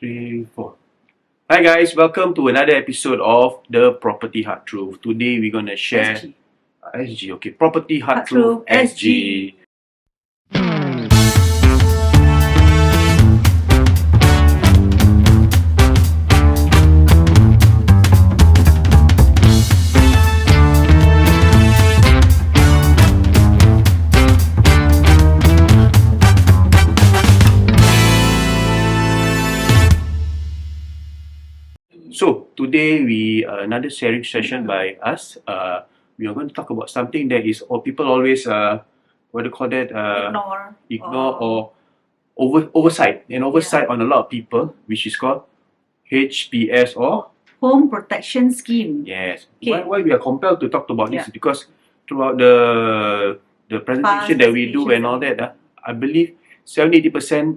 3, 4. Hi guys, welcome to another episode of the Property Hard Truth. Today we're gonna share SG. Okay, Property Hard Truth SG. So today we another sharing session by us. We are going to talk about something that is people always what do you call that? Ignore or oversight on a lot of people, which is called HPS or Home Protection Scheme. Yes. Okay. Why we are compelled to talk about this is because throughout the presentation that we do and all that, I believe 70-80%,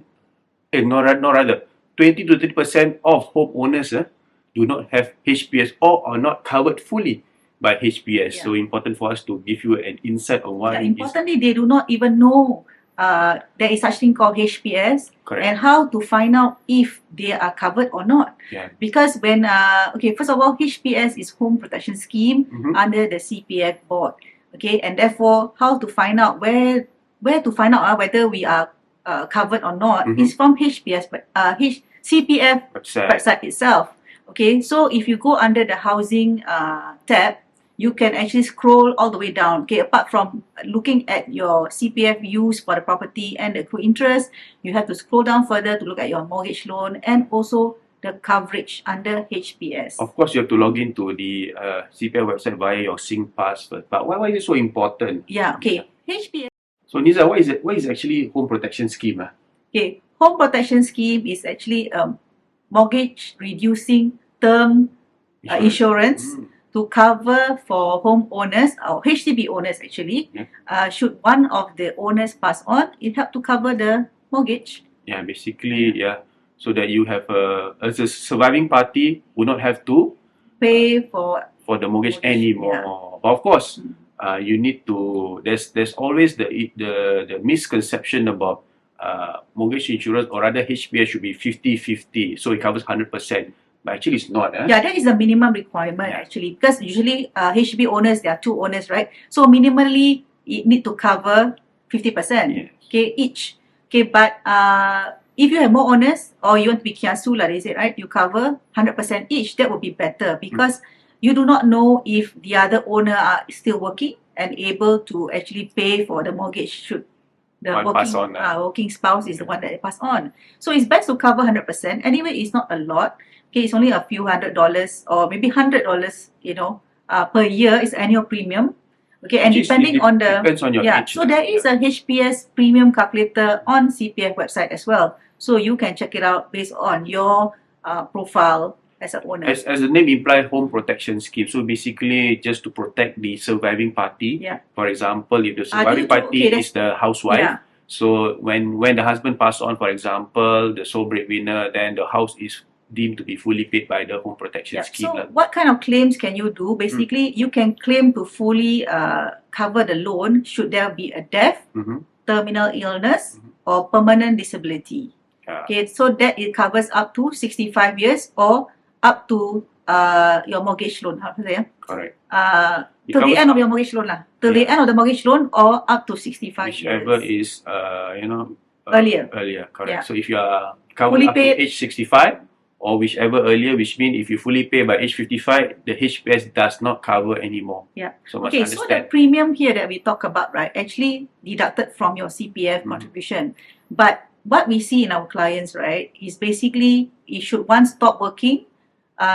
rather 20 to 30% of homeowners do not have HPS or are not covered fully by HPS. So important for us to give you an insight on why. Importantly, they do not even know there is such thing called HPS. Correct. And how to find out if they are covered or not. Yeah. Because when first of all, HPS is Home Protection Scheme under the CPF board. Okay, and therefore how to find out where to find out whether we are covered or not is from HPS, but CPF website itself. Okay, so if you go under the housing tab, you can actually scroll all the way down. Okay, apart from looking at your CPF used for the property and the accrued interest, you have to scroll down further to look at your mortgage loan and also the coverage under HPS. Of course, you have to log into the CPF website via your SingPass first. But why is it so important? Yeah, okay. HPS. So Niza, what is actually Home Protection Scheme? Okay, Home Protection Scheme is actually mortgage reducing term insurance to cover for homeowners or HDB owners actually. Should one of the owners pass on, it helps to cover the mortgage. Yeah, basically, so that you have as a surviving party will not have to pay for the mortgage anymore. But of course, you need to. There's always the misconception about mortgage insurance, or rather HPS should be 50-50, so it covers 100%. But actually, it's not. Yeah, that is a minimum requirement actually, because usually HDB owners, there are two owners, right? So minimally, it need to cover 50%. Okay, each. Okay, but if you have more owners or you want to be kiasu, like they say, right? You cover 100% each. That would be better because you do not know if the other owner are still working and able to actually pay for the mortgage should the working spouse is the one that they pass on. So it's best to cover 100%. Anyway, it's not a lot. Okay, it's only a few $100 or maybe $100, per year is annual premium. Okay, and depending on the depends on your age. So there is a HPS premium calculator on CPF website as well. So you can check it out based on your profile as an owner. As the name implies, Home Protection Scheme. So basically, just to protect the surviving party. For example, if the surviving party is the housewife, so when the husband passes on, for example, the sole breadwinner, then the house is deemed to be fully paid by the Home Protection Scheme. So what kind of claims can you do? Basically, you can claim to fully cover the loan should there be a death, terminal illness, or permanent disability. Okay, so that it covers up to 65 years or up to your mortgage loan. How to say? Correct. Till the end of your mortgage loan Till the end of the mortgage loan or up to 65 Whichever years. is earlier. Correct. So if you are covered up to age 65 or whichever earlier, which means if you fully pay by age 55, the HPS does not cover anymore. So must understand. So the premium here that we talk about, right, actually deducted from your CPF contribution. But what we see in our clients, right, is basically should one stop working,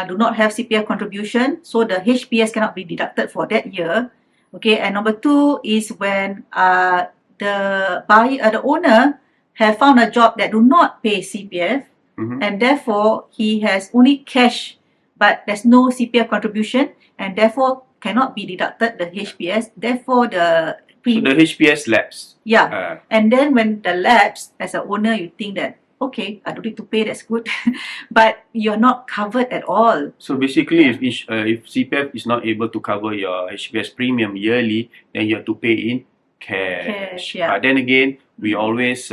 do not have CPF contribution, so the HPS cannot be deducted for that year. Okay, and number two is when the owner have found a job that do not pay CPF, and therefore he has only cash, but there's no CPF contribution, and therefore cannot be deducted the HPS. Therefore, so the HPS lapse. And then when the lapse, as an owner, you think that okay, I don't need to pay, that's good, but you're not covered at all. So basically, if CPF is not able to cover your HPS premium yearly, then you have to pay in cash. But then again, we always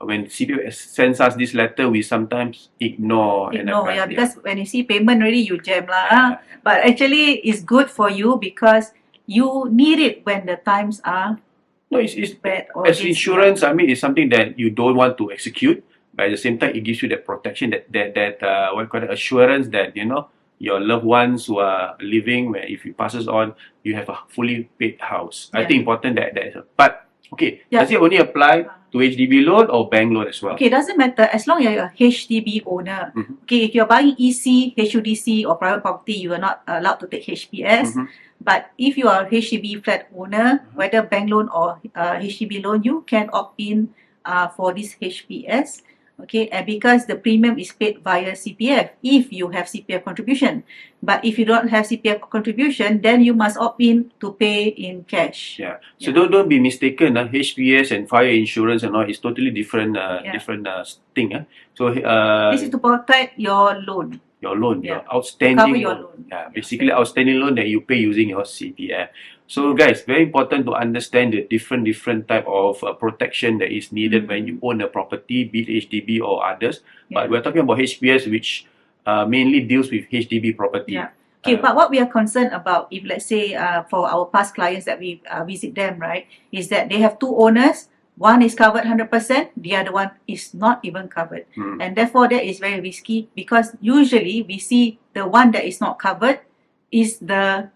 when CPF sends us this letter, we sometimes ignore. Because when you see payment already, you jam lah. But actually, it's good for you because you need it when the times are it's bad. Or as insurance, I mean, it's something that you don't want to execute, but at the same time, it gives you that protection, that what you call it, assurance that your loved ones who are living, where if it passes on, you have a fully paid house. I think important that is. But okay, does it only apply to HDB loan or bank loan as well? Okay, doesn't matter as long as you're a HDB owner. Okay, if you're buying EC, HUDC or private property, you are not allowed to take HPS. But if you are a HDB flat owner, whether bank loan or HDB loan, you can opt in for this HPS. Okay, and because the premium is paid via CPF if you have CPF contribution. But if you don't have CPF contribution, then you must opt in to pay in cash. So don't be mistaken. HPS and fire insurance and all is totally different thing. So this is to protect your loan. Your outstanding Cover your loan. Basically outstanding loan that you pay using your CPF. So guys, very important to understand the different type of protection that is needed when you own a property, be it HDB or others. But we're talking about HPS, which mainly deals with HDB property. Okay, but what we are concerned about, if let's say for our past clients that we visit them, right, is that they have two owners. One is covered 100%, the other one is not even covered. And therefore, that is very risky because usually we see the one that is not covered is the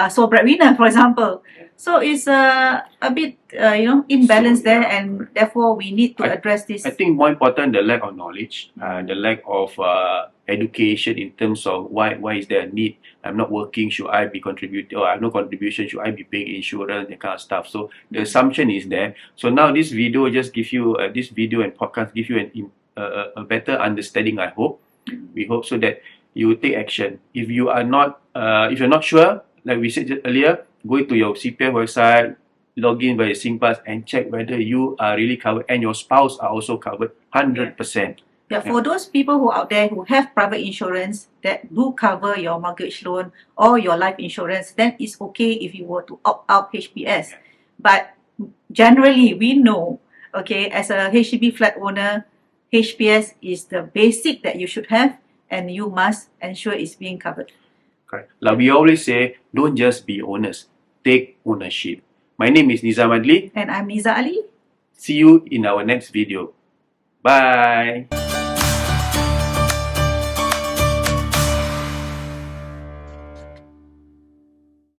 sole breadwinner, for example. So it's a bit, imbalance there, and therefore we need to address this. I think more important, the lack of knowledge, the lack of education in terms of why is there a need. I'm not working, should I be contributing, or I have no contribution, should I be paying insurance, that kind of stuff. So the assumption is there. So now this video just gives you, this video and podcast give you a better understanding, I hope. We hope so that you take action. If you are not, if you're not sure, like we said earlier, go to your CPF website, log in via SingPass and check whether you are really covered and your spouse are also covered 100%. For those people who out there who have private insurance that do cover your mortgage loan or your life insurance, then it's okay if you were to opt out HPS. But generally, we know, okay, as a HDB flat owner, HPS is the basic that you should have and you must ensure it's being covered. Correct. Like we always say, don't just be owners, take ownership. My name is Nizam Adli. And I'm Neeza Ali. See you in our next video. Bye.